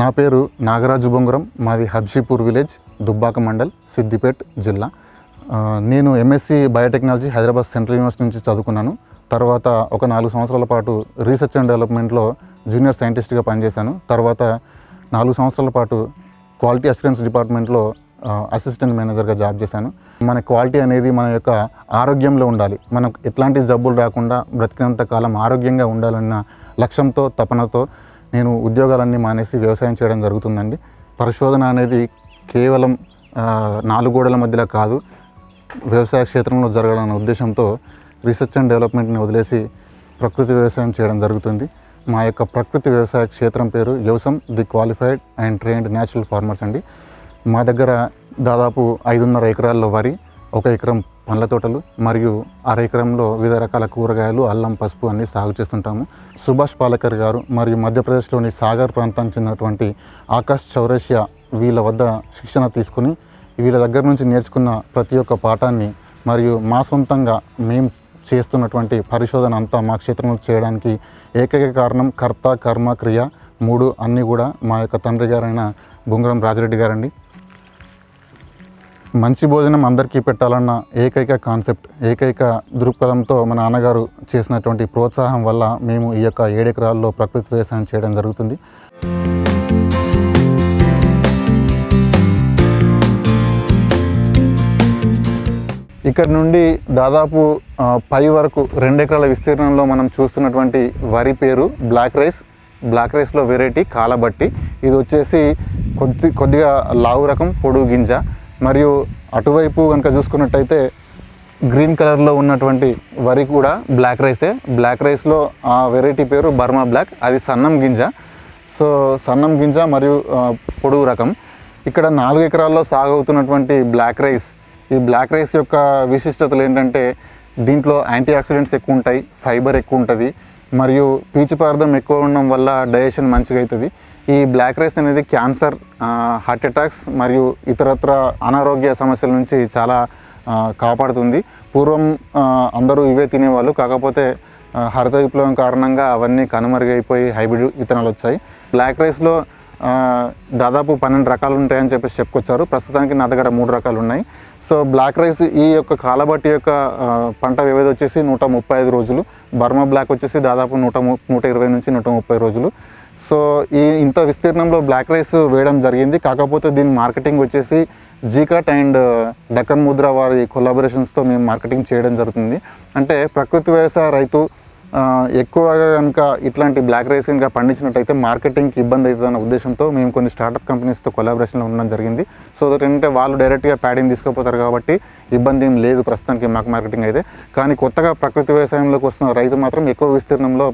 నా పేరు నాగరాజు బొంగురం. మాది హబ్షీపూర్ విలేజ్, దుబ్బాక మండల్, సిద్దిపేట్ జిల్లా. నేను MSc biotechnology Hyderabad central university నుంచి చదువుకున్నాను. తర్వాత ఒక 4 సంవత్సరాల పాటు రీసెర్చ్ అండ్ డెవలప్మెంట్లో జూనియర్ సైంటిస్ట్గా పనిచేశాను. తర్వాత 4 సంవత్సరాల పాటు క్వాలిటీ అసిస్టెన్స్ డిపార్ట్మెంట్లో అసిస్టెంట్ మేనేజర్గా జాబ్ చేశాను. మన క్వాలిటీ అనేది మన యొక్క ఆరోగ్యంలో ఉండాలి. మనకు ఎట్లాంటి జబ్బులు రాకుండా బ్రతికినంత కాలం ఆరోగ్యంగా ఉండాలన్న లక్ష్యంతో, తపనతో నేను ఉద్యోగాలన్నీ మానేసి వ్యవసాయం చేయడం జరుగుతుందండి. పరిశోధన అనేది కేవలం 4 గోడల మధ్యలో కాదు, వ్యవసాయ క్షేత్రంలో జరగాలన్న ఉద్దేశంతో రీసెర్చ్ అండ్ డెవలప్మెంట్ని వదిలేసి ప్రకృతి వ్యవసాయం చేయడం జరుగుతుంది. మా యొక్క ప్రకృతి వ్యవసాయ క్షేత్రం పేరు వ్యవసం the qualified and trained natural farmers అండి. మా దగ్గర దాదాపు 5.5 ఎకరాల్లో వరి, 1 ఎకరం పండ్ల తోటలు మరియు 1/2 ఎకరంలో వివిధ రకాల కూరగాయలు, అల్లం, పసుపు అన్నీ సాగు చేస్తుంటాము. సుభాష్ పాలేకర్ గారు మరియు మధ్యప్రదేశ్లోని సాగర్ ప్రాంతానికి చెందినటువంటి ఆకాష్ చౌరసియా వీళ్ళ వద్ద శిక్షణ తీసుకుని వీళ్ళ దగ్గర నుంచి నేర్చుకున్న ప్రతి ఒక్క పాఠాన్ని మరియు మా సొంతంగా మేము చేస్తున్నటువంటి పరిశోధన అంతా మా క్షేత్రంలో చేయడానికి ఏకైక కారణం కర్త, కర్మ, క్రియ 3 అన్నీ కూడా మా యొక్క తండ్రి గారైన బొంగురం రాజిరెడ్డి గారండి. మంచి భోజనం అందరికీ పెట్టాలన్న ఏకైక కాన్సెప్ట్, ఏకైక దృక్పథంతో మా నాన్నగారు చేసినటువంటి ప్రోత్సాహం వల్ల మేము ఈ యొక్క 7 ఎకరాల్లో ప్రకృతి వ్యవసాయం చేయడం జరుగుతుంది. ఇక్కడ నుండి దాదాపు పై వరకు 2 ఎకరాల విస్తీర్ణంలో మనం చూస్తున్నటువంటి వరి పేరు బ్లాక్ రైస్. బ్లాక్ రైస్లో వెరైటీ కాలబట్టి. ఇది వచ్చేసి కొద్దిగా లావు రకం, పొడుగు గింజ. మరియు అటువైపు కనుక చూసుకున్నట్టయితే గ్రీన్ కలర్లో ఉన్నటువంటి వరి కూడా బ్లాక్ రైసే. బ్లాక్ రైస్లో ఆ వెరైటీ పేరు బర్మా బ్లాక్. అది సన్నం గింజ. సో సన్నం గింజ మరియు పొడుగు రకం. ఇక్కడ 4 ఎకరాల్లో సాగు అవుతున్నటువంటి బ్లాక్ రైస్, ఈ బ్లాక్ రైస్ యొక్క విశిష్టతలు ఏంటంటే దీంట్లో యాంటీ ఆక్సిడెంట్స్ ఎక్కువ ఉంటాయి, ఫైబర్ ఎక్కువ ఉంటుంది, మరియు పీచు పదార్థం ఎక్కువ ఉండడం వల్ల డైజెషన్ మంచిగా అవుతుంది. ఈ బ్లాక్ రైస్ అనేది క్యాన్సర్, హార్ట్ అటాక్స్ మరియు ఇతరత్ర అనారోగ్య సమస్యల నుంచి చాలా కాపాడుతుంది. పూర్వం అందరూ ఇవే తినేవాళ్ళు, కాకపోతే హరిత విప్లవం కారణంగా అవన్నీ కనుమరుగైపోయి హైబ్రిడ్ విత్తనాలు వచ్చాయి. బ్లాక్ రైస్లో దాదాపు 12 రకాలు ఉంటాయని చెప్పేసి చెప్పుకొచ్చారు. ప్రస్తుతానికి నా దగ్గర 3 రకాలు ఉన్నాయి. సో బ్లాక్ రైస్ ఈ యొక్క కాలబట్టి యొక్క పంట వ్యవధి వచ్చేసి 135 రోజులు. బర్మా బ్లాక్ వచ్చేసి దాదాపు 120 నుంచి 130 రోజులు. సో ఇంత విస్తీర్ణంలో బ్లాక్ రైస్ వేయడం జరిగింది. కాకపోతే దీని మార్కెటింగ్ వచ్చేసి జీకట్ అండ్ డక్కన్ ముద్ర వారి కొలాబరేషన్స్తో మేము మార్కెటింగ్ చేయడం జరుగుతుంది. అంటే ప్రకృతి వ్యవసాయ రైతు ఎక్కువగా కనుక ఇట్లాంటి బ్లాక్ రైస్ కనుక పండించినట్టయితే మార్కెటింగ్కి ఇబ్బంది అవుతుందన్న ఉద్దేశంతో మేము కొన్ని స్టార్టప్ కంపెనీస్తో కొలాబరేషన్లో ఉండడం జరిగింది. సో దట్ ఏంటంటే వాళ్ళు డైరెక్ట్గా ప్యాడింగ్ తీసుకుపోతారు కాబట్టి ఇబ్బంది ఏం లేదు ప్రస్తుతానికి మాకు మార్కెటింగ్ అయితే. కానీ కొత్తగా ప్రకృతి వ్యవసాయంలోకి వస్తున్న రైతు మాత్రం ఎక్కువ విస్తీర్ణంలో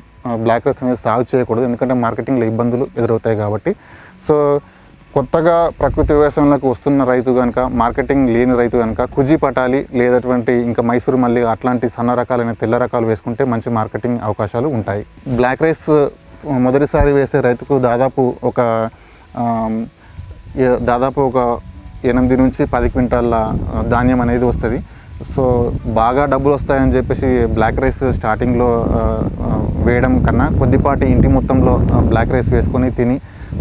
బ్లాక్ రైస్ అనేది సాగు చేయకూడదు, ఎందుకంటే మార్కెటింగ్లో ఇబ్బందులు ఎదురవుతాయి కాబట్టి. సో కొత్తగా ప్రకృతి వ్యవసాయంలోకి వస్తున్న రైతు కనుక, మార్కెటింగ్ లేని రైతు కనుక కుజీ పటాలి లేదటువంటి ఇంకా మైసూరు మల్లి అట్లాంటి సన్న రకాలైన తెల్ల రకాలు వేసుకుంటే మంచి మార్కెటింగ్ అవకాశాలు ఉంటాయి. బ్లాక్ రైస్ మొదటిసారి వేసే రైతుకు దాదాపు ఒక 8 నుంచి 10 క్వింటాల ధాన్యం అనేది వస్తుంది. సో బాగా డబ్బులు వస్తాయని చెప్పేసి బ్లాక్ రైస్ స్టార్టింగ్లో వేయడం కన్నా కొద్దిపాటి ఇంటి మొత్తంలో బ్లాక్ రైస్ వేసుకొని తిని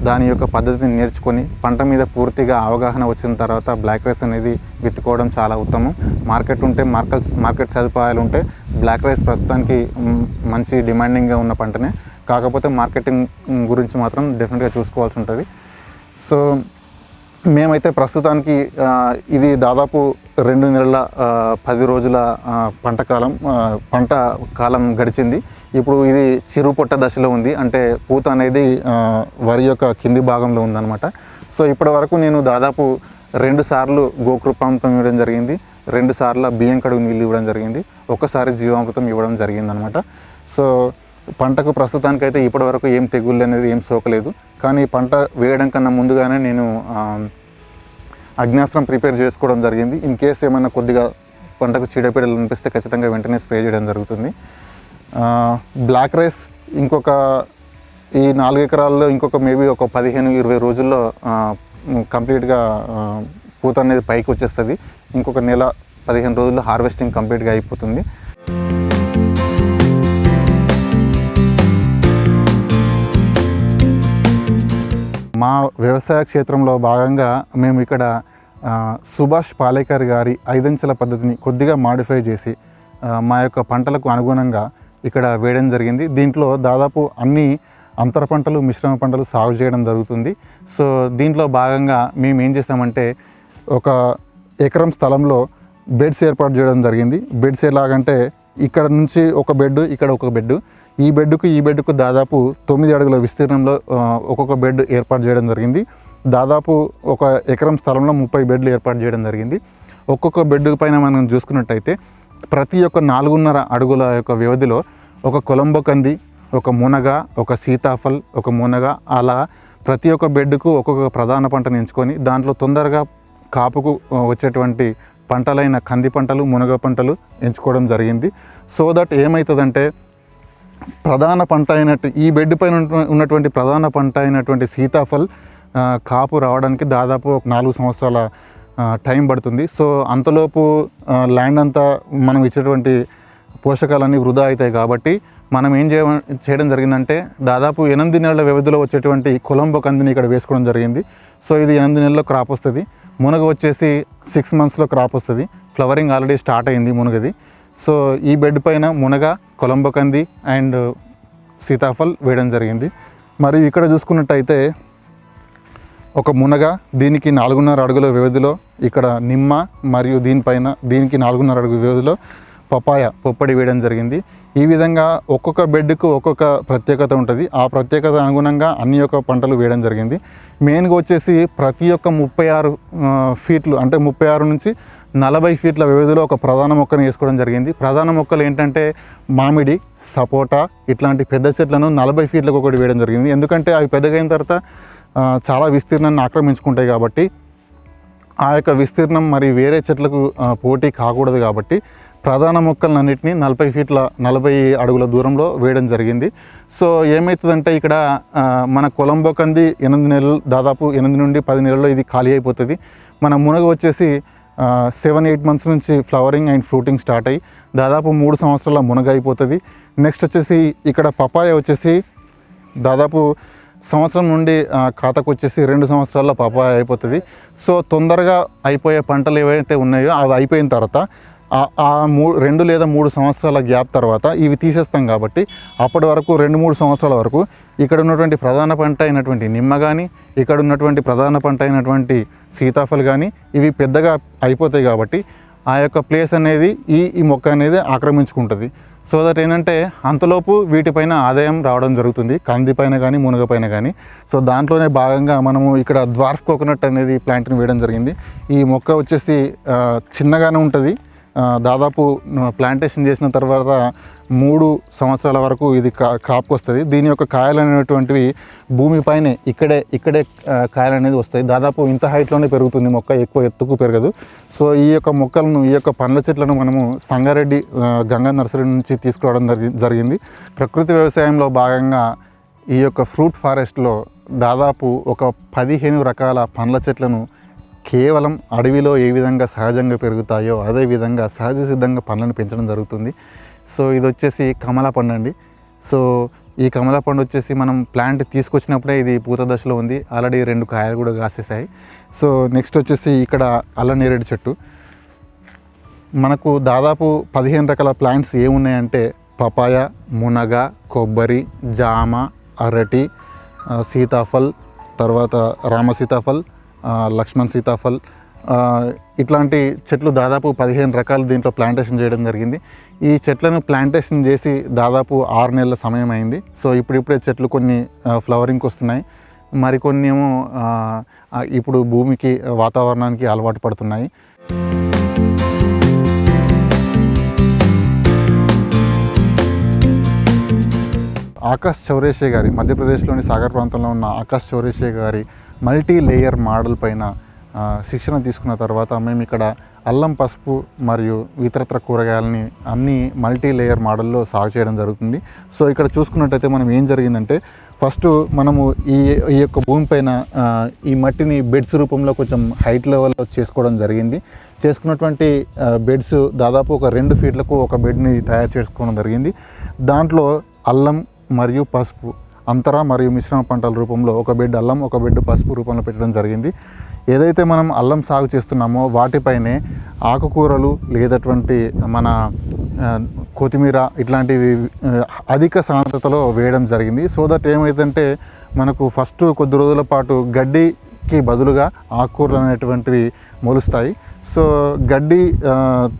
దాని యొక్క పద్ధతిని నేర్చుకొని పంట మీద పూర్తిగా అవగాహన వచ్చిన తర్వాత బ్లాక్ రైస్ అనేది విత్తుకోవడం చాలా ఉత్తమం. మార్కెట్ ఉంటే, మార్కెట్ సదుపాయాలు ఉంటే బ్లాక్ రైస్ ప్రస్తుతానికి మంచి డిమాండింగ్గా ఉన్న పంటనే. కాకపోతే మార్కెటింగ్ గురించి మాత్రం డెఫినెట్గా చూసుకోవాల్సి ఉంటుంది. సో మేమైతే ప్రస్తుతానికి ఇది దాదాపు 2 నెలల 10 రోజుల పంట కాలం గడిచింది. ఇప్పుడు ఇది చిరు పొట్ట దశలో ఉంది, అంటే పూత అనేది వరి యొక్క కింది భాగంలో ఉందన్నమాట. సో ఇప్పటి వరకు నేను దాదాపు 2 సార్లు గోకృపామృతం ఇవ్వడం జరిగింది, 2 సార్లు బియ్యం కడుగు నీళ్ళు ఇవ్వడం జరిగింది, 1 సారి జీవామృతం ఇవ్వడం జరిగిందనమాట. సో పంటకు ప్రస్తుతానికైతే ఇప్పటి వరకు ఏం తెగుళ్ళు అనేది ఏం సోకలేదు. కానీ పంట వేయడం కన్నా ముందుగానే నేను అగ్నాస్త్రం ప్రిపేర్ చేసుకోవడం జరిగింది. ఇన్ కేసు ఏమైనా కొద్దిగా పంటకు చీడపీడలు అనిపిస్తే ఖచ్చితంగా వెంటనే స్ప్రే చేయడం జరుగుతుంది. బ్లాక్ రైస్ ఈ 4 ఎకరాల్లో మేబీ ఒక 15-20 రోజుల్లో కంప్లీట్గా పూత అనేది పైకి వచ్చేస్తుంది. ఇంకొక నెల 15 రోజుల్లో హార్వెస్టింగ్ కంప్లీట్గా అయిపోతుంది. మా వ్యవసాయ క్షేత్రంలో భాగంగా మేము ఇక్కడ సుభాష్ పాలేకర్ గారి 5 అంచెల పద్ధతిని కొద్దిగా మాడిఫై చేసి మా యొక్క పంటలకు అనుగుణంగా ఇక్కడ వేయడం జరిగింది. దీంట్లో దాదాపు అన్ని అంతర పంటలు, మిశ్రమ పంటలు సాగు చేయడం జరుగుతుంది. సో దీంట్లో భాగంగా మేము ఏం చేస్తామంటే ఒక ఎకరం స్థలంలో బెడ్స్ ఏర్పాటు చేయడం జరిగింది. బెడ్స్ ఎలాగంటే ఇక్కడ నుంచి ఒక బెడ్, ఇక్కడ ఒక బెడ్, ఈ బెడ్కు దాదాపు 9 అడుగుల విస్తీర్ణంలో ఒక్కొక్క బెడ్ ఏర్పాటు చేయడం జరిగింది. దాదాపు ఒక ఎకరం స్థలంలో 30 బెడ్లు ఏర్పాటు చేయడం జరిగింది. ఒక్కొక్క బెడ్ పైన మనం చూసుకున్నట్టయితే ప్రతి ఒక్క 4.5 అడుగుల యొక్క వ్యవధిలో ఒక కొలంబో కంది, ఒక మునగ, ఒక సీతాఫల్, ఒక మునగ, అలా ప్రతి ఒక్క బెడ్కు ఒక్కొక్క ప్రధాన పంటను ఎంచుకొని దాంట్లో తొందరగా కాపుకు వచ్చేటువంటి పంటలైన కంది పంటలు, మునగ పంటలు ఎంచుకోవడం జరిగింది. సో దట్ ఏమవుతుందంటే ప్రధాన పంట అయినట్టు ఈ బెడ్ పైన ఉన్నటువంటి ప్రధాన పంట అయినటువంటి సీతాఫల్ కాపు రావడానికి దాదాపు ఒక 4 సంవత్సరాల టైం పడుతుంది. సో అంతలోపు ల్యాండ్ అంతా మనం ఇచ్చేటువంటి పోషకాలన్నీ వృధా అవుతాయి. కాబట్టి మనం ఏం చేయడం జరిగిందంటే దాదాపు 8 నెలల వ్యవధిలో వచ్చేటువంటి కొలంబో కందిని ఇక్కడ వేసుకోవడం జరిగింది. సో ఇది 8 నెలల్లో క్రాప్ వస్తుంది. మునగ వచ్చేసి 6 మంత్స్లో క్రాప్ వస్తుంది. ఫ్లవరింగ్ ఆల్రెడీ స్టార్ట్ అయింది మునగది. సో ఈ బెడ్ పైన మునగ, కొలంబో కంది అండ్ సీతాఫల్ వేయడం జరిగింది. మరియు ఇక్కడ చూసుకున్నట్టయితే ఒక మునగ, దీనికి 4.5 అడుగుల వ్యవధిలో ఇక్కడ నిమ్మ, మరియు దీనికి 4.5 అడుగు వ్యవధిలో పొప్పడి వేయడం జరిగింది. ఈ విధంగా ఒక్కొక్క బెడ్కు ఒక్కొక్క ప్రత్యేకత ఉంటుంది. ఆ ప్రత్యేకత అనుగుణంగా అన్ని యొక్క పంటలు వేయడం జరిగింది. మెయిన్గా వచ్చేసి ప్రతి ఒక్క 36 ఫీట్లు అంటే 36 నుంచి 40 ఫీట్ల వ్యవధిలో ఒక ప్రధాన మొక్కను వేసుకోవడం జరిగింది. ప్రధాన మొక్కలు ఏంటంటే మామిడి, సపోటా ఇట్లాంటి పెద్ద చెట్లను 40 ఫీట్లకు ఒకటి వేయడం జరిగింది. ఎందుకంటే అవి పెద్దగైన తర్వాత చాలా విస్తీర్ణాన్ని ఆక్రమించుకుంటాయి కాబట్టి ఆ యొక్క విస్తీర్ణం మరి వేరే చెట్లకు పోటీ కాకూడదు కాబట్టి ప్రధాన మొక్కలన్నింటినీ 40 అడుగుల దూరంలో వేయడం జరిగింది. సో ఏమవుతుందంటే ఇక్కడ మన కొలంబో కంది 8 నెలలు, దాదాపు 8 నుండి 10 నెలల్లో ఇది ఖాళీ అయిపోతుంది. మన మునగ వచ్చేసి 7-8 మంత్స్ నుంచి ఫ్లవరింగ్ అండ్ ఫ్రూటింగ్ స్టార్ట్ అయ్యి దాదాపు 3 సంవత్సరాల మునగ అయిపోతుంది. నెక్స్ట్ వచ్చేసి ఇక్కడ పపాయ వచ్చేసి దాదాపు సంవత్సరం నుండి ఖాతాకు వచ్చేసి 2 సంవత్సరాల పపాయ అయిపోతుంది. సో తొందరగా అయిపోయే పంటలు ఏవైతే ఉన్నాయో అవి అయిపోయిన తర్వాత 2 లేదా 3 సంవత్సరాల గ్యాప్ తర్వాత ఇవి తీసేస్తాం. కాబట్టి అప్పటి వరకు 2-3 సంవత్సరాల వరకు ఇక్కడ ఉన్నటువంటి ప్రధాన పంట అయినటువంటి నిమ్మ కానీ, ఇక్కడ ఉన్నటువంటి ప్రధాన పంట అయినటువంటి సీతాఫల్ కానీ ఇవి పెద్దగా అయిపోతాయి. కాబట్టి ఆ యొక్క ప్లేస్ అనేది ఈ మొక్క అనేది ఆక్రమించుకుంటుంది. సో దట్ ఏంటంటే అంతలోపు వీటిపైన ఆదాయం రావడం జరుగుతుంది, కంది పైన కానీ మునగ పైన కానీ. సో దాంట్లోనే భాగంగా మనము ఇక్కడ డ్వార్ఫ్ కోకోనట్ అనేది ప్లాంట్ని వేయడం జరిగింది. ఈ మొక్క వచ్చేసి చిన్నగానే ఉంటుంది. దాదాపు ప్లాంటేషన్ చేసిన తర్వాత 3 సంవత్సరాల వరకు ఇది క్రాప్కి వస్తుంది. దీని యొక్క కాయలు అనేటువంటివి భూమిపైనే ఇక్కడే కాయలు అనేది వస్తాయి. దాదాపు ఇంత హైట్లోనే పెరుగుతుంది మొక్క, ఎక్కువ ఎత్తుకు పెరగదు. సో ఈ యొక్క మొక్కలను, ఈ యొక్క పండ్ల చెట్లను మనము సంగారెడ్డి గంగా నర్సరీ నుంచి తీసుకురావడం జరిగింది. ప్రకృతి వ్యవసాయంలో భాగంగా ఈ యొక్క ఫ్రూట్ ఫారెస్ట్లో దాదాపు ఒక 15 రకాల పండ్ల చెట్లను కేవలం అడవిలో ఏ విధంగా సహజంగా పెరుగుతాయో అదే విధంగా సహజ సిద్ధంగా పండ్లను పెంచడం జరుగుతుంది. సో ఇది వచ్చేసి కమలా పండు అండి. సో ఈ కమలా పండు వచ్చేసి మనం ప్లాంట్ తీసుకొచ్చినప్పుడే ఇది పూత దశలో ఉంది. ఆల్రెడీ 2 కాయలు కూడా కాసేసాయి. సో నెక్స్ట్ వచ్చేసి ఇక్కడ అల్ల నేరేడు చెట్టు. మనకు దాదాపు 15 రకాల ప్లాంట్స్ ఏమున్నాయంటే పపాయ, మునగ, కొబ్బరి, జామ, అరటి, సీతాఫల్, తర్వాత రామ సీతాఫల్, లక్ష్మణ్ సీతాఫల్, ఇట్లాంటి చెట్లు దాదాపు 15 రకాలు దీంట్లో ప్లాంటేషన్ చేయడం జరిగింది. ఈ చెట్లను ప్లాంటేషన్ చేసి దాదాపు 6 నెలల సమయం అయింది. సో ఇప్పుడిప్పుడే చెట్లు కొన్ని ఫ్లవరింగ్కి వస్తున్నాయి, మరికొన్ని ఏమో ఇప్పుడు భూమికి, వాతావరణానికి అలవాటు పడుతున్నాయి. ఆకాష్ చౌరేషే గారి, మధ్యప్రదేశ్లోని సాగర్ ప్రాంతంలో ఉన్న ఆకాష్ చౌరేషే గారి మల్టీ లేయర్ మోడల్ పైన శిక్షణ తీసుకున్న తర్వాత మేము ఇక్కడ అల్లం, పసుపు మరియు ఇతరత్ర కూరగాయలని అన్ని మల్టీ లేయర్ మోడల్లో సాగు చేయడం జరుగుతుంది. సో ఇక్కడ చూసుకున్నట్టయితే మనం ఏం జరిగిందంటే ఫస్ట్ మనము ఈ యొక్క భూమిపైన ఈ మట్టిని బెడ్స్ రూపంలో కొంచెం హైట్ లెవెల్లో చేసుకోవడం జరిగింది. చేసుకున్నటువంటి బెడ్స్ దాదాపు ఒక 2 ఫీట్లకు ఒక బెడ్ని తయారు చేసుకోవడం జరిగింది. దాంట్లో అల్లం మరియు పసుపు అంతర మరియు మిశ్రమ పంటల రూపంలో ఒక బెడ్ అల్లం, ఒక బెడ్ పసుపు రూపంలో పెట్టడం జరిగింది. ఏదైతే మనం అల్లం సాగు చేస్తున్నామో వాటిపైనే ఆకుకూరలు లేదటువంటి మన కొత్తిమీర ఇట్లాంటివి అధిక సాంద్రతలో వేయడం జరిగింది. సో దట్ ఏమైందంటే మనకు ఫస్ట్ కొద్ది రోజుల పాటు గడ్డికి బదులుగా ఆకుకూరలు అనేటువంటివి మొలుస్తాయి. సో గడ్డి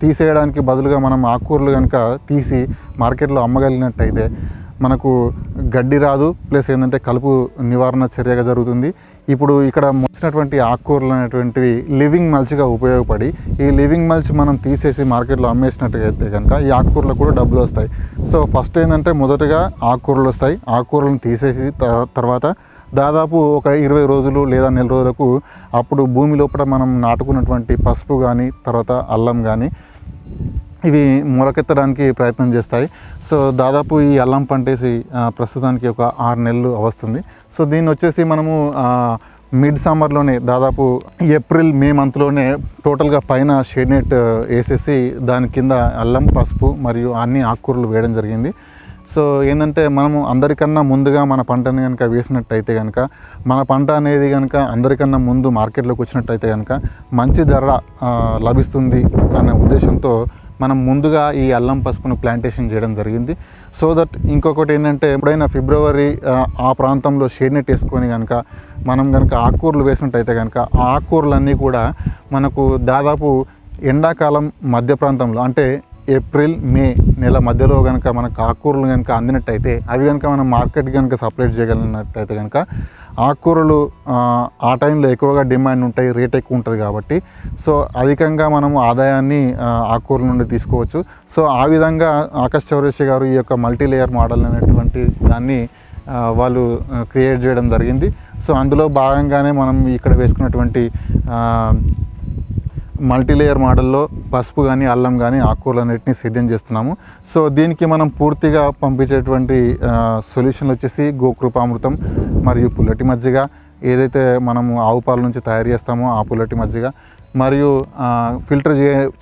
తీసేయడానికి బదులుగా మనం ఆకుకూరలు కనుక తీసి మార్కెట్లో అమ్మగలిగినట్టయితే మనకు గడ్డి రాదు, ప్లస్ ఏంటంటే కలుపు నివారణ చర్యగా జరుగుతుంది. ఇప్పుడు ఇక్కడ మొలిచినటువంటి ఆకుకూరలు అనేటువంటివి లివింగ్ మల్చ్గా ఉపయోగపడి ఈ లివింగ్ మల్చ్ మనం తీసేసి మార్కెట్లో అమ్మేసినట్టయితే కనుక ఈ ఆకుకూరలకు కూడా డబ్బులు వస్తాయి. సో ఫస్ట్ ఏంటంటే మొదటగా ఆకుకూరలు వస్తాయి. ఆకుకూరలను తీసేసి తర్వాత దాదాపు ఒక 20 రోజులు లేదా నెల రోజులకు అప్పుడు భూమి లోపల మనం నాటుకున్నటువంటి పసుపు కానీ తర్వాత అల్లం కానీ ఇవి మొలకెత్తడానికి ప్రయత్నం చేస్తాయి. సో దాదాపు ఈ అల్లం పంటేసి ప్రస్తుతానికి ఒక 6 నెలలు వస్తుంది. సో దీన్ని వచ్చేసి మనము మిడ్ సమ్మర్లోనే దాదాపు ఏప్రిల్ మే మంత్లోనే టోటల్గా పైన షేడ్ నెట్ వేసేసి దాని కింద అల్లం, పసుపు మరియు అన్ని ఆకుకూరలు వేయడం జరిగింది. సో ఏంటంటే మనము అందరికన్నా ముందుగా మన పంటని కనుక వేసినట్టయితే కనుక మన పంట అనేది కనుక అందరికన్నా ముందు మార్కెట్లోకి వచ్చినట్టయితే కనుక మంచి ధర లభిస్తుంది అనే ఉద్దేశంతో మనం ముందుగా ఈ అల్లం పసుపును ప్లాంటేషన్ చేయడం జరిగింది. సో దట్ ఇంకొకటి ఏంటంటే ఎప్పుడైనా ఫిబ్రవరి ఆ ప్రాంతంలో షేడ్ నెట్ వేసుకొని కనుక మనం కనుక ఆకుకూరలు వేసినట్టయితే కనుక ఆ ఆకుకూరలన్నీ కూడా మనకు దాదాపు ఎండాకాలం మధ్య ప్రాంతంలో అంటే ఏప్రిల్ మే నెల మధ్యలో కనుక మనకు ఆకుకూరలు కనుక అందినట్టయితే అవి కనుక మనం మార్కెట్ కనుక సప్లై చేయగలిగినట్టయితే కనుక ఆకుకూరలు ఆ టైంలో ఎక్కువగా డిమాండ్ ఉంటాయి, రేట్ ఎక్కువ ఉంటుంది కాబట్టి సో అధికంగా మనం ఆదాయాన్ని ఆకుకూరల నుండి తీసుకోవచ్చు. సో ఆ విధంగా ఆకాష్ చౌరసి గారు ఈ యొక్క మల్టీ లేయర్ మోడల్ అనేటువంటి దాన్ని వాళ్ళు క్రియేట్ చేయడం జరిగింది. సో అందులో భాగంగానే మనం ఇక్కడ వేసుకున్నటువంటి మల్టీలేయర్ మోడల్లో పసుపు కానీ అల్లం కానీ ఆకుకూరలు అన్నిటిని సిద్ధం చేస్తున్నాము. సో దీనికి మనం పూర్తిగా పంపించేటువంటి సొల్యూషన్లు వచ్చేసి గోకృపామృతం మరియు పుల్లటి మజ్జిగ, ఏదైతే మనము ఆవు పాల నుంచి తయారు చేస్తామో ఆ పుల్లటి మజ్జిగ మరియు ఫిల్టర్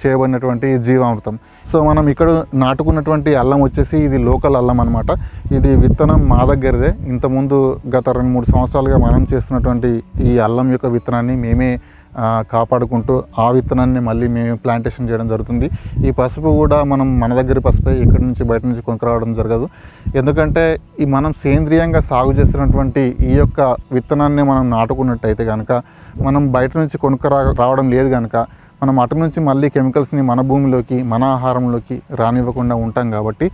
చేయబడినటువంటి జీవామృతం. సో మనం ఇక్కడ నాటుకున్నటువంటి అల్లం వచ్చేసి ఇది లోకల్ అల్లం అనమాట. ఇది విత్తనం మా దగ్గరదే. ఇంతకుముందు గత 2-3 సంవత్సరాలుగా మనం చేస్తున్నటువంటి ఈ అల్లం యొక్క విత్తనాన్ని మేమే కాపాడుకుంటూ ఆ విత్తనాన్ని మళ్ళీ మేము ప్లాంటేషన్ చేయడం జరుగుతుంది. ఈ పసుపు కూడా మనం మన దగ్గర పసుపే, ఇక్కడ నుంచి బయట నుంచి కొనుక్కరావడం జరగదు. ఎందుకంటే ఈ మనం సేంద్రియంగా సాగు చేస్తున్నటువంటి ఈ యొక్క విత్తనాన్ని మనం నాటుకున్నట్టయితే కనుక మనం బయట నుంచి రావడం లేదు కనుక మనం అటు నుంచి మళ్ళీ కెమికల్స్ని మన భూమిలోకి మన ఆహారంలోకి రానివ్వకుండా ఉంటాం. కాబట్టి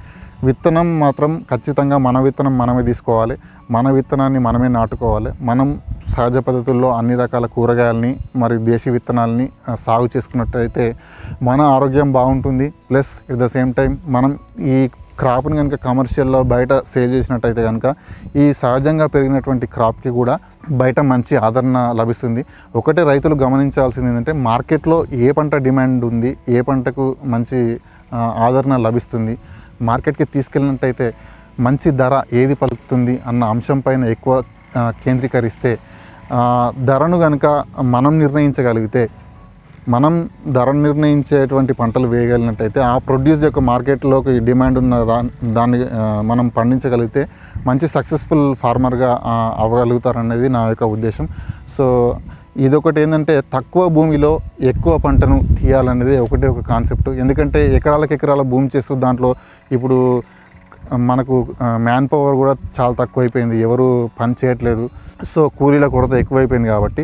విత్తనం మాత్రం ఖచ్చితంగా మన విత్తనం మనమే తీసుకోవాలి, మన విత్తనాన్ని మనమే నాటుకోవాలి. మనం సహజ పద్ధతుల్లో అన్ని రకాల కూరగాయలని మరి దేశీ విత్తనాలని సాగు చేసుకున్నట్టయితే మన ఆరోగ్యం బాగుంటుంది. Plus at the same time మనం ఈ క్రాప్ని కనుక కమర్షియల్లో బయట సేల్ చేసినట్టయితే కనుక ఈ సహజంగా పెరిగినటువంటి క్రాప్కి కూడా బయట మంచి ఆదరణ లభిస్తుంది. ఒకటే రైతులు గమనించాల్సింది ఏంటంటే మార్కెట్లో ఏ పంట డిమాండ్ ఉంది, ఏ పంటకు మంచి ఆదరణ లభిస్తుంది, మార్కెట్కి తీసుకెళ్ళినట్టయితే మంచి ధర ఏది పలుకుతుంది అన్న అంశం పైన ఎక్కువ కేంద్రీకరిస్తే ధరను కనుక మనం నిర్ణయించగలిగితే, మనం ధర నిర్ణయించేటువంటి పంటలు వేయగలిగినట్టయితే ఆ ప్రొడ్యూస్ యొక్క మార్కెట్లోకి డిమాండ్ ఉన్న దాన్ని మనం పండించగలిగితే మంచి సక్సెస్ఫుల్ ఫార్మర్గా అవ్వగలుగుతారనేది నా యొక్క ఉద్దేశం. సో ఇదొకటి ఏంటంటే తక్కువ భూమిలో ఎక్కువ పంటను తీయాలనేది ఒకటే ఒక కాన్సెప్ట్. ఎందుకంటే ఎకరాల భూమి చేస్తూ దాంట్లో ఇప్పుడు మనకు మ్యాన్ పవర్ కూడా చాలా తక్కువైపోయింది, ఎవరు పని చేయట్లేదు. సో కూలీల కొరత ఎక్కువైపోయింది కాబట్టి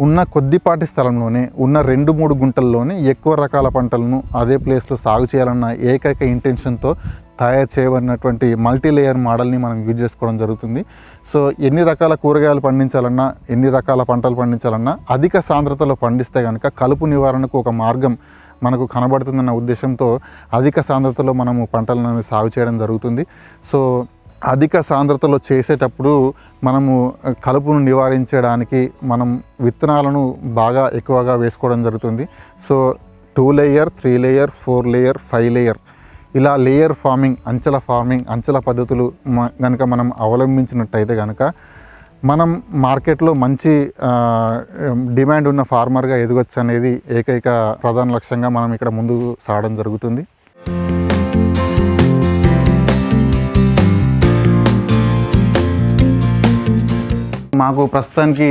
ఉన్న కొద్దిపాటి స్థలంలోనే ఉన్న 2-3 గుంటల్లోనే ఎక్కువ రకాల పంటలను అదే ప్లేస్లో సాగు చేయాలన్న ఏకైక ఇంటెన్షన్తో తయారు చేయబడినటువంటి మల్టీ లేయర్ మోడల్ని మనం యూజ్ చేసుకోవడం జరుగుతుంది. సో ఎన్ని రకాల కూరగాయలు పండించాలన్నా, ఎన్ని రకాల పంటలు పండించాలన్నా అధిక సాంద్రతలో పండిస్తే కనుక కలుపు నివారణకు ఒక మార్గం మనకు కనబడుతుందన్న ఉద్దేశంతో అధిక సాంద్రతలో మనము పంటలను సాగు చేయడం జరుగుతుంది. సో అధిక సాంద్రతలో చేసేటప్పుడు మనము కలుపును నివారించడానికి మనం విత్తనాలను బాగా ఎక్కువగా వేసుకోవడం జరుగుతుంది. So 2 layer, 3 layer, 4 layer, 5 layer ఇలా లేయర్ ఫార్మింగ్, అంచెల పద్ధతులు కనుక మనం అవలంబించినట్టయితే కనుక మనం మార్కెట్లో మంచి డిమాండ్ ఉన్న ఫార్మర్గా ఎదగొచ్చు అనేది ఏకైక ప్రధాన లక్ష్యంగా మనం ఇక్కడ ముందుకు సాగడం జరుగుతుంది. మాకు ప్రస్తుతానికి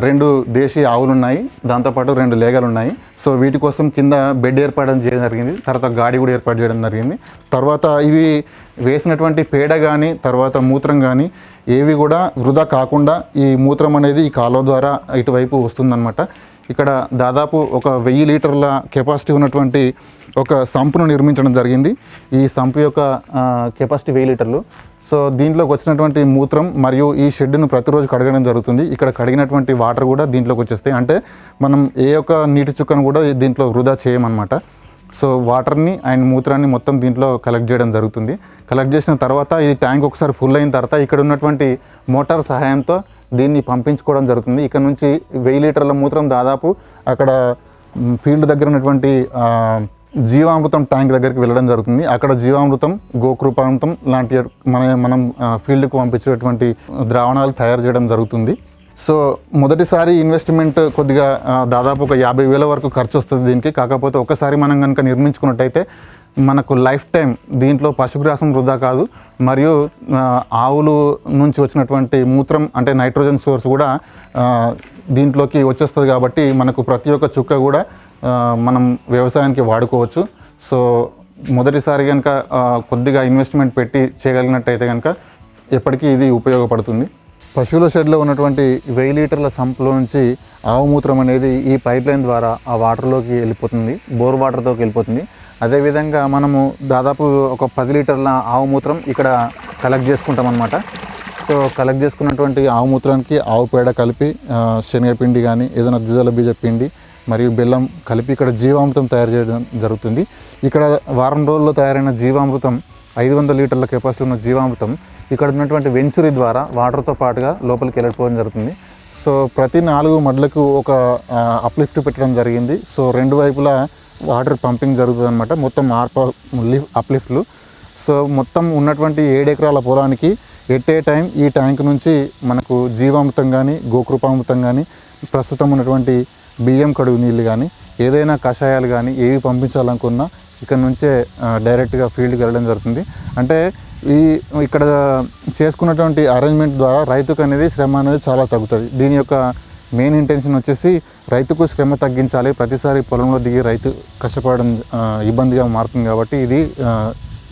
2 దేశీ ఆవులు ఉన్నాయి, దాంతోపాటు 2 లేగలు ఉన్నాయి. సో వీటి కోసం కింద బెడ్ ఏర్పాటు చేయడం జరిగింది, తర్వాత గాడి కూడా ఏర్పాటు చేయడం జరిగింది. తర్వాత ఇవి వేసినటువంటి పేడ కానీ తర్వాత మూత్రం కానీ ఏవి కూడా వృధా కాకుండా ఈ మూత్రం అనేది ఈ కాలువ ద్వారా ఇటువైపు వస్తుందన్నమాట. ఇక్కడ దాదాపు ఒక 1000 లీటర్ల కెపాసిటీ ఉన్నటువంటి ఒక సంపును నిర్మించడం జరిగింది. ఈ సంపు యొక్క కెపాసిటీ 1000 లీటర్లు. సో దీంట్లోకి వచ్చినటువంటి మూత్రం మరియు ఈ షెడ్డును ప్రతిరోజు కడగడం జరుగుతుంది. ఇక్కడ కడిగినటువంటి వాటర్ కూడా దీంట్లోకి వచ్చేస్తాయి. అంటే మనం ఏ ఒక్క నీటి చుక్కను కూడా దీంట్లో వృధా చేయమన్నమాట. సో వాటర్ని అండ్ మూత్రాన్ని మొత్తం దీంట్లో కలెక్ట్ చేయడం జరుగుతుంది. కలెక్ట్ చేసిన తర్వాత ఈ ట్యాంక్ ఒకసారి ఫుల్ అయిన తర్వాత ఇక్కడ ఉన్నటువంటి మోటార్ సహాయంతో దీన్ని పంపించుకోవడం జరుగుతుంది. ఇక్కడ నుంచి 1000 లీటర్ల మూత్రం దాదాపు అక్కడ ఫీల్డ్ దగ్గర ఉన్నటువంటి జీవామృతం ట్యాంక్ దగ్గరికి వెళ్ళడం జరుగుతుంది. అక్కడ జీవామృతం, గోకృపామృతం లాంటి మనం ఫీల్డ్కు పంపించేటువంటి ద్రావణాలు తయారు చేయడం జరుగుతుంది. సో మొదటిసారి ఇన్వెస్ట్మెంట్ కొద్దిగా దాదాపు ఒక 50,000 వరకు ఖర్చు వస్తుంది దీనికి. కాకపోతే ఒకసారి మనం కనుక నిర్మించుకున్నట్టయితే మనకు లైఫ్ టైం దీంట్లో పశుగ్రాసం వృధా కాదు, మరియు ఆవులు నుంచి వచ్చినటువంటి మూత్రం అంటే నైట్రోజన్ సోర్స్ కూడా దీంట్లోకి వచ్చేస్తుంది. కాబట్టి మనకు ప్రతి ఒక్క చుక్క కూడా మనం వ్యవసాయానికి వాడుకోవచ్చు. సో మొదటిసారి కనుక కొద్దిగా ఇన్వెస్ట్మెంట్ పెట్టి చేయగలిగినట్టయితే కనుక ఎప్పటికీ ఇది ఉపయోగపడుతుంది. పశువుల షెడ్లో ఉన్నటువంటి 1000 లీటర్ల సంపులో నుంచి ఆవు మూత్రం అనేది ఈ పైప్ లైన్ ద్వారా ఆ వాటర్లోకి వెళ్ళిపోతుంది, బోర్ వాటర్తోకి వెళ్ళిపోతుంది. అదేవిధంగా మనము దాదాపు ఒక 10 లీటర్ల ఆవు మూత్రం ఇక్కడ కలెక్ట్ చేసుకుంటాం అన్నమాట. సో కలెక్ట్ చేసుకున్నటువంటి ఆవు మూత్రానికి ఆవు పేడ కలిపి శనగపిండి కానీ ఏదైనా ద్విదళ బీజ పిండి మరియు బెల్లం కలిపి ఇక్కడ జీవామృతం తయారు చేయడం జరుగుతుంది. ఇక్కడ వారం రోజుల్లో తయారైన జీవామృతం 500 లీటర్ల కెపాసిటీ ఉన్న జీవామృతం ఇక్కడ ఉన్నటువంటి వెంచురీ ద్వారా వాటర్తో పాటుగా లోపలికి వెళ్ళిపోవడం జరుగుతుంది. సో ప్రతి 4 మడ్లకు ఒక అప్లిఫ్ట్ పెట్టడం జరిగింది. సో 2 వైపులా వాటర్ పంపింగ్ జరుగుతుంది అనమాట. మొత్తం అప్లిఫ్ట్లు. సో మొత్తం ఉన్నటువంటి 7 ఎకరాల పొలానికి ఎట్ ఏ టైం ఈ ట్యాంక్ నుంచి మనకు జీవామృతం కానీ గోకృపామృతం కానీ ప్రస్తుతం ఉన్నటువంటి బియ్యం కడుగు నీళ్ళు కానీ ఏదైనా కషాయాలు కానీ ఏవి పంపించాలనుకున్నా ఇక్కడ నుంచే డైరెక్ట్గా ఫీల్డ్కి వెళ్ళడం జరుగుతుంది. అంటే ఇక్కడ చేసుకున్నటువంటి అరేంజ్మెంట్ ద్వారా రైతుకు అనేది శ్రమ అనేది చాలా తగ్గుతుంది. దీని యొక్క మెయిన్ ఇంటెన్షన్ వచ్చేసి రైతుకు శ్రమ తగ్గించాలి. ప్రతిసారి పొలంలో దిగి రైతు కష్టపడడం ఇబ్బందిగా మారుతుంది. కాబట్టి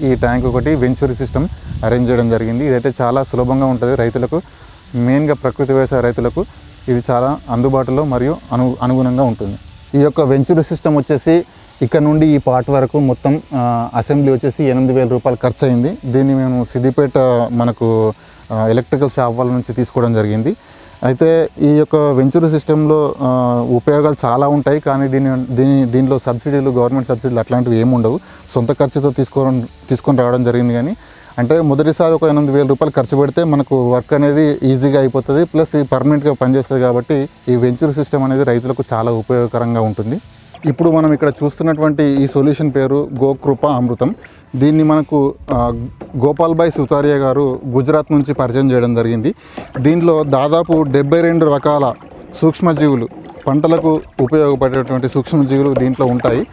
ఈ ట్యాంక్ ఒకటి వెంచురీ సిస్టమ్ అరేంజ్ చేయడం జరిగింది. ఇదైతే చాలా సులభంగా ఉంటుంది రైతులకు, మెయిన్గా ప్రకృతి వ్యవసాయ రైతులకు ఇది చాలా అందుబాటులో మరియు అనుగుణంగా ఉంటుంది. ఈ యొక్క వెంచురీ సిస్టమ్ వచ్చేసి ఇక్కడ నుండి ఈ పార్ట్ వరకు మొత్తం అసెంబ్లీ వచ్చేసి 8,000 రూపాయలు ఖర్చు అయింది. దీన్ని మేము సిద్దిపేట మనకు ఎలక్ట్రికల్ షాప్ వాళ్ళ నుంచి తీసుకోవడం జరిగింది. అయితే ఈ యొక్క వెంచురీ సిస్టంలో ఉపయోగాలు చాలా ఉంటాయి, కానీ దీనిలో సబ్సిడీలు, గవర్నమెంట్ సబ్సిడీలు అట్లాంటివి ఏమి ఉండవు. సొంత ఖర్చుతో తీసుకొని రావడం జరిగింది. కానీ అంటే మొదటిసారి ఒక 8,000 రూపాయలు ఖర్చు పెడితే మనకు వర్క్ అనేది ఈజీగా అయిపోతుంది, ప్లస్ ఈ పర్మనెంట్గా పనిచేస్తుంది. కాబట్టి ఈ వెంచురీ సిస్టమ్ అనేది రైతులకు చాలా ఉపయోగకరంగా ఉంటుంది. ఇప్పుడు మనం ఇక్కడ చూస్తున్నటువంటి ఈ సొల్యూషన్ పేరు గోకృప అమృతం. దీన్ని మనకు గోపాల్భాయ్ సుతారియా గారు గుజరాత్ నుంచి పరిచయం చేయడం జరిగింది. దీనిలో దాదాపు 72 రకాల సూక్ష్మజీవులు, పంటలకు ఉపయోగపడేటువంటి సూక్ష్మజీవులు దీంట్లో ఉంటాయి.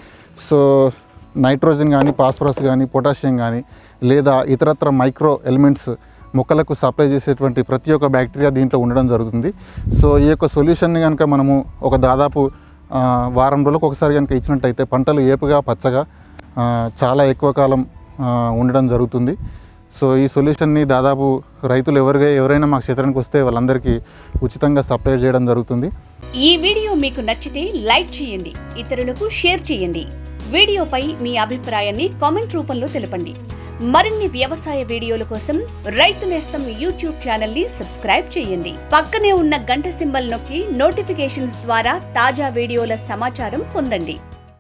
సో నైట్రోజన్ కానీ, ఫాస్ఫరస్ కానీ, పొటాషియం కానీ లేదా ఇతరత్ర మైక్రో ఎలిమెంట్స్ మొక్కలకు సప్లై చేసేటువంటి ప్రతి ఒక్క బ్యాక్టీరియా దీంట్లో ఉండడం జరుగుతుంది. సో ఈ యొక్క సొల్యూషన్ని కనుక మనము ఒక దాదాపు వారం రోజులకు ఒకసారి కనుక ఇచ్చినట్టయితే పంటలు ఏపుగా పచ్చగా చాలా ఎక్కువ కాలం ఉండడం జరుగుతుంది. సో ఈ సొల్యూషన్ని దాదాపు రైతులు ఎవరైనా మా క్షేత్రానికి వస్తే వాళ్ళందరికీ ఉచితంగా సప్లై చేయడం జరుగుతుంది. ఈ వీడియో మీకు నచ్చితే లైక్ చేయండి, ఇతరులకు షేర్ చేయండి. వీడియోపై మీ అభిప్రాయాన్ని కామెంట్ రూపంలో తెలపండి. మరిన్ని వ్యవసాయ వీడియోల కోసం రైతు నేస్తం యూట్యూబ్ ఛానల్ ని సబ్స్క్రైబ్ చేయండి. పక్కనే ఉన్న గంట సింబల్ నొక్కి నోటిఫికేషన్స్ ద్వారా తాజా వీడియోల సమాచారం పొందండి.